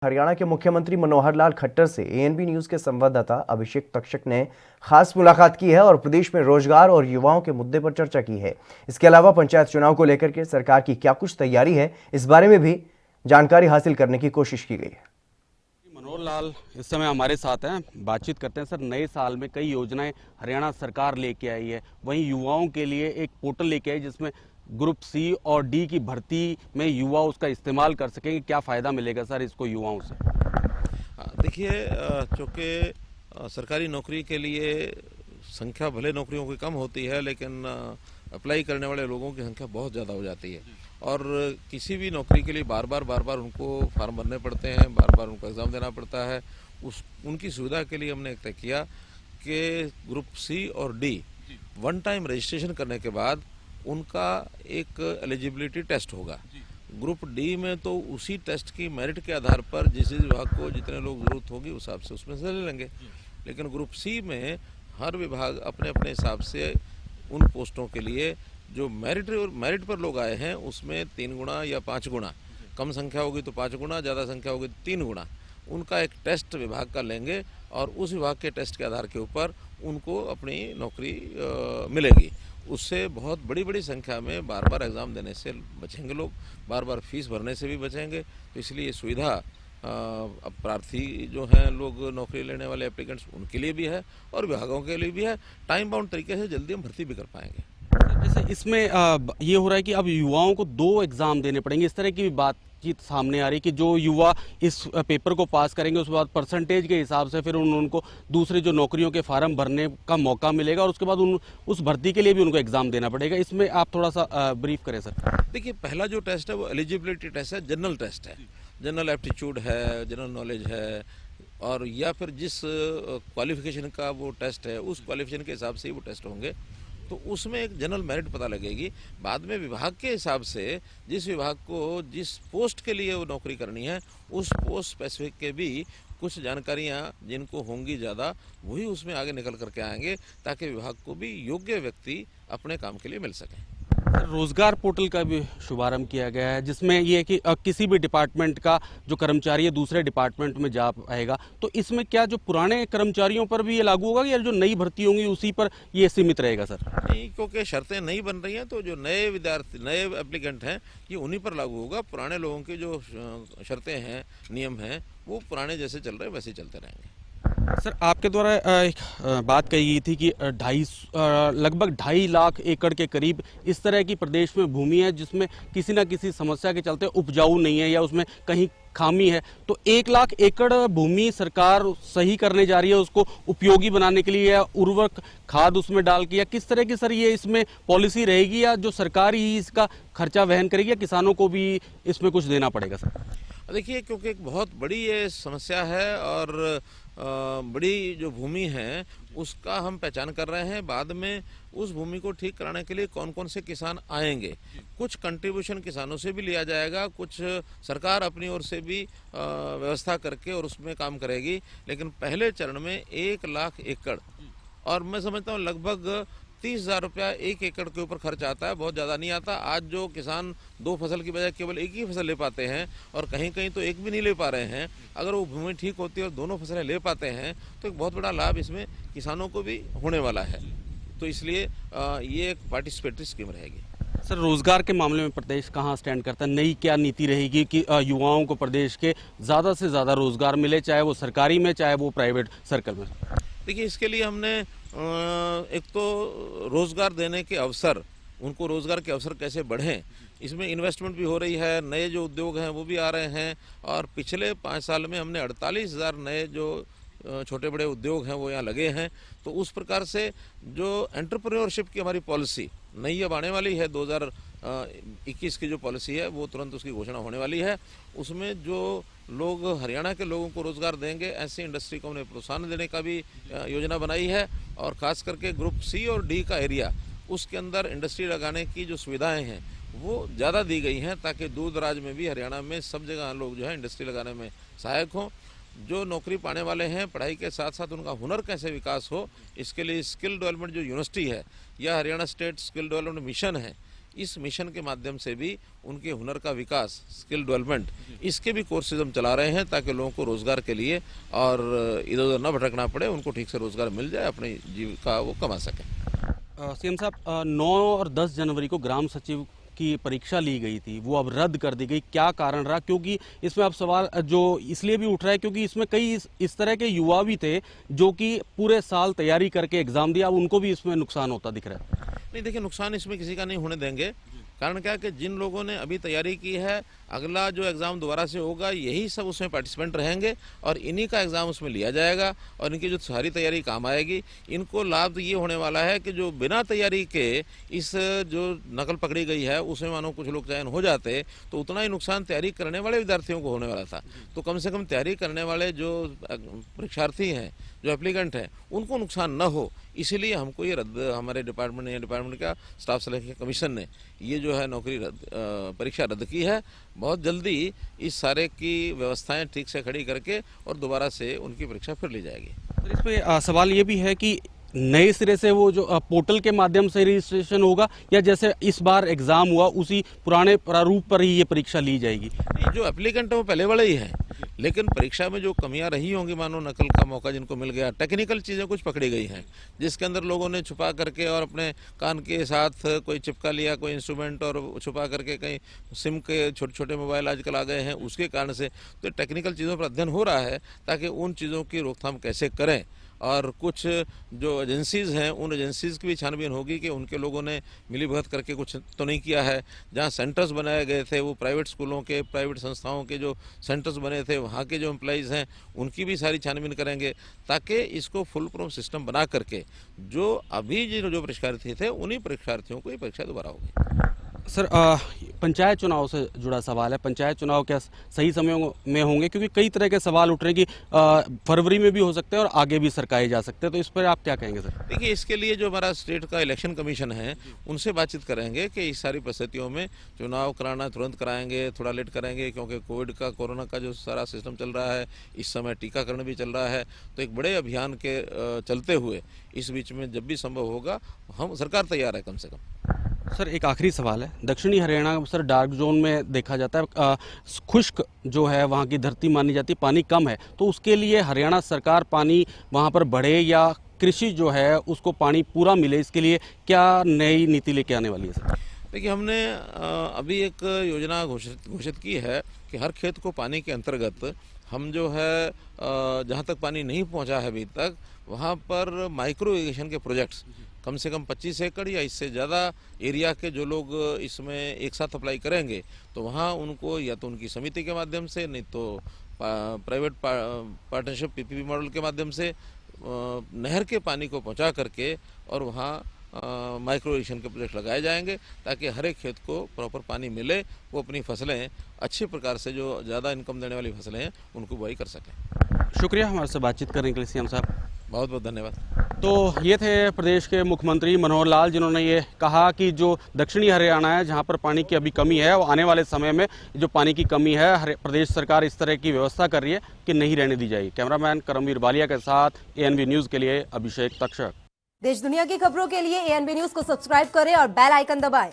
हरियाणा के मुख्यमंत्री मनोहर लाल खट्टर से एएनबी न्यूज के संवाददाता अभिषेक तक्षक ने खास मुलाकात की है और प्रदेश में रोजगार और युवाओं के मुद्दे पर चर्चा की है। इसके अलावा पंचायत चुनाव को लेकर के सरकार की क्या कुछ तैयारी है, इस बारे में भी जानकारी हासिल करने की कोशिश की गई है। मनोहर लाल इस समय हमारे साथ हैं, बातचीत करते हैं। सर, नए साल में कई योजनाएं हरियाणा सरकार लेके आई है, वहीं युवाओं के लिए एक पोर्टल लेके आई जिसमें ग्रुप सी और डी की भर्ती में युवा उसका इस्तेमाल कर सकेंगे। क्या फ़ायदा मिलेगा सर इसको युवाओं से? देखिए, चूँकि सरकारी नौकरी के लिए संख्या भले नौकरियों की कम होती है, लेकिन अप्लाई करने वाले लोगों की संख्या बहुत ज़्यादा हो जाती है और किसी भी नौकरी के लिए बार बार उनको फार्म भरने पड़ते हैं, बार बार उनको एग्ज़ाम देना पड़ता है। उनकी सुविधा के लिए हमने एक तय किया कि ग्रुप सी और डी वन टाइम रजिस्ट्रेशन करने के बाद उनका एक एलिजिबिलिटी टेस्ट होगा। ग्रुप डी में तो उसी टेस्ट की मेरिट के आधार पर जिस विभाग को जितने लोग जरूरत होगी उस हिसाब से उसमें से ले लेंगे, लेकिन ग्रुप सी में हर विभाग अपने अपने हिसाब से उन पोस्टों के लिए जो मेरिट पर लोग आए हैं उसमें 3 गुना या 5 गुना, कम संख्या होगी तो 5 गुना, ज़्यादा संख्या होगी तो 3 गुना उनका एक टेस्ट विभाग का लेंगे और उस विभाग के टेस्ट के आधार के ऊपर उनको अपनी नौकरी मिलेगी। उससे बहुत बड़ी संख्या में बार बार एग्ज़ाम देने से बचेंगे लोग, बार बार फीस भरने से भी बचेंगे। तो इसलिए ये सुविधा अब प्रार्थी जो हैं लोग नौकरी लेने वाले एप्लीकेंट्स उनके लिए भी है और विभागों के लिए भी है। टाइम बाउंड तरीके से जल्दी हम भर्ती भी कर पाएंगे। जैसे इसमें ये हो रहा है कि अब युवाओं को 2 एग्ज़ाम देने पड़ेंगे, इस तरह की भी बातचीत सामने आ रही है कि जो युवा इस पेपर को पास करेंगे उसके बाद परसेंटेज के हिसाब से फिर उनको दूसरे जो नौकरियों के फार्म भरने का मौका मिलेगा और उसके बाद उस भर्ती के लिए भी उनको एग्ज़ाम देना पड़ेगा। इसमें आप थोड़ा सा ब्रीफ करें सर। देखिए, पहला जो टेस्ट है वो एलिजिबिलिटी टेस्ट है, जनरल टेस्ट है, जनरल एप्टीट्यूड है, जनरल नॉलेज है और या फिर जिस क्वालिफिकेशन का वो टेस्ट है उस क्वालिफिकेशन के हिसाब से ही वो टेस्ट होंगे। तो उसमें एक जनरल मेरिट पता लगेगी। बाद में विभाग के हिसाब से जिस विभाग को जिस पोस्ट के लिए वो नौकरी करनी है उस पोस्ट स्पेसिफिक के भी कुछ जानकारियां जिनको होंगी ज़्यादा वही उसमें आगे निकल करके आएंगे ताकि विभाग को भी योग्य व्यक्ति अपने काम के लिए मिल सकें। रोजगार पोर्टल का भी शुभारंभ किया गया है जिसमें ये है कि किसी भी डिपार्टमेंट का जो कर्मचारी है दूसरे डिपार्टमेंट में जा पाएगा। तो इसमें क्या जो पुराने कर्मचारियों पर भी ये लागू होगा या जो नई भर्ती होंगी उसी पर ये सीमित रहेगा सर? नहीं, क्योंकि शर्तें नहीं बन रही हैं तो जो नए विद्यार्थी नए एप्लीकेंट हैं ये उन्हीं पर लागू होगा। पुराने लोगों की जो शर्तें हैं, नियम हैं, वो पुराने जैसे चल रहे हैं वैसे ही चलते रहेंगे। सर, आपके द्वारा एक बात कही गई थी कि लगभग 2.5 लाख एकड़ के करीब इस तरह की प्रदेश में भूमि है जिसमें किसी न किसी समस्या के चलते उपजाऊ नहीं है या उसमें कहीं खामी है। तो 1 लाख एकड़ भूमि सरकार सही करने जा रही है उसको उपयोगी बनाने के लिए या उर्वरक खाद उसमें डाल के, या किस तरह की सर ये इसमें पॉलिसी रहेगी या जो सरकार ही इसका खर्चा वहन करेगी या किसानों को भी इसमें कुछ देना पड़ेगा सर? देखिए, क्योंकि एक बहुत बड़ी ये समस्या है और बड़ी जो भूमि है उसका हम पहचान कर रहे हैं। बाद में उस भूमि को ठीक कराने के लिए कौन कौन से किसान आएंगे, कुछ कंट्रीब्यूशन किसानों से भी लिया जाएगा, कुछ सरकार अपनी ओर से भी व्यवस्था करके और उसमें काम करेगी। लेकिन पहले चरण में 1 लाख एकड़ और मैं समझता हूँ लगभग 30,000 रुपया 1 एकड़ के ऊपर खर्च आता है, बहुत ज़्यादा नहीं आता। आज जो किसान 2 फसल की बजाय केवल 1 ही फसल ले पाते हैं और कहीं कहीं तो 1 भी नहीं ले पा रहे हैं, अगर वो भूमि ठीक होती है और दोनों फसलें ले पाते हैं तो एक बहुत बड़ा लाभ इसमें किसानों को भी होने वाला है। तो इसलिए ये एक पार्टिसिपेटरी स्कीम रहेगी। सर, रोजगार के मामले में प्रदेश कहाँ स्टैंड करता है? नई क्या नीति रहेगी कि युवाओं को प्रदेश के ज़्यादा से ज़्यादा रोजगार मिले, चाहे वो सरकारी में चाहे वो प्राइवेट सर्कल में? देखिए, इसके लिए हमने एक तो रोज़गार देने के अवसर, उनको रोज़गार के अवसर कैसे बढ़ें, इसमें इन्वेस्टमेंट भी हो रही है, नए जो उद्योग हैं वो भी आ रहे हैं और पिछले 5 साल में हमने 48,000 नए जो छोटे बड़े उद्योग हैं वो यहाँ लगे हैं। तो उस प्रकार से जो एंटरप्रेन्योरशिप की हमारी पॉलिसी नई अब आने वाली है, 2021 की जो पॉलिसी है वो तुरंत उसकी घोषणा होने वाली है। उसमें जो लोग हरियाणा के लोगों को रोज़गार देंगे ऐसी इंडस्ट्री को हमने प्रोत्साहन देने का भी योजना बनाई है और ख़ास करके ग्रुप सी और डी का एरिया उसके अंदर इंडस्ट्री लगाने की जो सुविधाएं हैं वो ज़्यादा दी गई हैं ताकि दूर दराज में भी हरियाणा में सब जगह लोग जो है इंडस्ट्री लगाने में सहायक हों। जो नौकरी पाने वाले हैं पढ़ाई के साथ साथ उनका हुनर कैसे विकास हो, इसके लिए स्किल डेवलपमेंट जो यूनिवर्सिटी है या Haryana state skill development mission है, इस मिशन के माध्यम से भी उनके हुनर का विकास, स्किल डेवलपमेंट, इसके भी कोर्सेज हम चला रहे हैं ताकि लोगों को रोजगार के लिए और इधर उधर न भटकना पड़े, उनको ठीक से रोजगार मिल जाए, अपनी जीविका वो कमा सकें। सीएम साहब, 9 और 10 जनवरी को ग्राम सचिव की परीक्षा ली गई थी, वो अब रद्द कर दी गई, क्या कारण रहा? क्योंकि इसमें अब सवाल जो इसलिए भी उठ रहा है क्योंकि इसमें कई इस तरह के युवा भी थे जो कि पूरे साल तैयारी करके एग्जाम दिया, अब उनको भी इसमें नुकसान होता दिख रहा है। नहीं, देखिए, नुकसान इसमें किसी का नहीं होने देंगे। कारण क्या है कि जिन लोगों ने अभी तैयारी की है, अगला जो एग्ज़ाम दोबारा से होगा, यही सब उसमें पार्टिसिपेंट रहेंगे और इन्हीं का एग्ज़ाम उसमें लिया जाएगा और इनकी जो सारी तैयारी काम आएगी। इनको लाभ ये होने वाला है कि जो बिना तैयारी के इस जो नकल पकड़ी गई है उसमें मानो कुछ लोग चयन हो जाते तो उतना ही नुकसान तैयारी करने वाले विद्यार्थियों को होने वाला था। तो कम से कम तैयारी करने वाले जो परीक्षार्थी हैं, जो एप्लीकेंट हैं, उनको नुकसान न हो, इसीलिए हमको ये रद्द, हमारे डिपार्टमेंट का स्टाफ सिलेक्शन कमीशन ने ये जो है नौकरी परीक्षा रद्द की है। बहुत जल्दी इस सारे की व्यवस्थाएं ठीक से खड़ी करके और दोबारा से उनकी परीक्षा फिर ली जाएगी। तो इसमें सवाल ये भी है कि नए सिरे से वो जो पोर्टल के माध्यम से रजिस्ट्रेशन होगा या जैसे इस बार एग्जाम हुआ उसी पुराने प्रारूप पर ही ये परीक्षा ली जाएगी? जो एप्लीकेंट है वो पहले वाले ही है, लेकिन परीक्षा में जो कमियां रही होंगी, मानो नकल का मौका जिनको मिल गया, टेक्निकल चीज़ें कुछ पकड़ी गई हैं जिसके अंदर लोगों ने छुपा करके और अपने कान के साथ कोई चिपका लिया कोई इंस्ट्रूमेंट और छुपा करके कहीं सिम के छोटे छोटे मोबाइल आजकल आ गए हैं, उसके कारण से तो टेक्निकल चीज़ों पर अध्ययन हो रहा है ताकि उन चीज़ों की रोकथाम कैसे करें। और कुछ जो एजेंसीज़ हैं उन एजेंसीज़ की भी छानबीन होगी कि उनके लोगों ने मिलीभगत करके कुछ तो नहीं किया है। जहाँ सेंटर्स बनाए गए थे वो प्राइवेट स्कूलों के, प्राइवेट संस्थाओं के जो सेंटर्स बने थे वहाँ के जो एम्प्लॉइज़ हैं उनकी भी सारी छानबीन करेंगे ताकि इसको फुल प्रूफ सिस्टम बना करके जो अभी जो परीक्षार्थी थे उन्हीं परीक्षार्थियों को ये परीक्षा दोबारा होगी। सर, पंचायत चुनाव से जुड़ा सवाल है। पंचायत चुनाव क्या सही समयों में होंगे? क्योंकि कई तरह के सवाल उठ रहे हैं कि फरवरी में भी हो सकते हैं और आगे भी सरकाए जा सकते हैं, तो इस पर आप क्या कहेंगे सर? देखिए, इसके लिए जो हमारा स्टेट का इलेक्शन कमीशन है उनसे बातचीत करेंगे कि इस सारी परिस्थितियों में चुनाव कराना तुरंत कराएंगे, थोड़ा लेट कराएंगे क्योंकि कोरोना का जो सारा सिस्टम चल रहा है, इस समय टीकाकरण भी चल रहा है, तो एक बड़े अभियान के चलते हुए इस बीच में जब भी संभव होगा हम सरकार तैयार है कम से कम। सर, एक आखिरी सवाल है। दक्षिणी हरियाणा सर डार्क जोन में देखा जाता है, खुश्क जो है वहाँ की धरती मानी जाती है, पानी कम है, तो उसके लिए हरियाणा सरकार पानी वहाँ पर बढ़े या कृषि जो है उसको पानी पूरा मिले, इसके लिए क्या नई नीति लेके आने वाली है सर? देखिए, हमने अभी एक योजना घोषित की है कि हर खेत को पानी के अंतर्गत हम जो है जहाँ तक पानी नहीं पहुँचा है अभी तक वहाँ पर माइक्रो इरिगेशन के प्रोजेक्ट्स कम से कम 25 एकड़ या इससे ज़्यादा एरिया के जो लोग इसमें एक साथ अप्लाई करेंगे तो वहाँ उनको या तो उनकी समिति के माध्यम से, नहीं तो प्राइवेट पार्टनरशिप पीपीपी मॉडल के माध्यम से नहर के पानी को पहुँचा करके और वहाँ माइक्रो इरिगेशन के प्रोजेक्ट लगाए जाएंगे ताकि हर एक खेत को प्रॉपर पानी मिले, वो अपनी फसलें अच्छी प्रकार से, जो ज़्यादा इनकम देने वाली फसलें हैं उनको बुआई कर सकें। शुक्रिया हमारे से बातचीत करने के लिए सीएम साहब। बहुत बहुत धन्यवाद। तो ये थे प्रदेश के मुख्यमंत्री मनोहर लाल, जिन्होंने ये कहा कि जो दक्षिणी हरियाणा है जहां पर पानी की अभी कमी है, वो आने वाले समय में जो पानी की कमी है प्रदेश सरकार इस तरह की व्यवस्था कर रही है कि नहीं रहने दी जाएगी। कैमरामैन करमवीर बालिया के साथ एएनबी न्यूज़ के लिए अभिषेक तक्षक। देश दुनिया की खबरों के लिए एएनबी न्यूज़ को सब्सक्राइब करें और बेल आइकन दबाएं।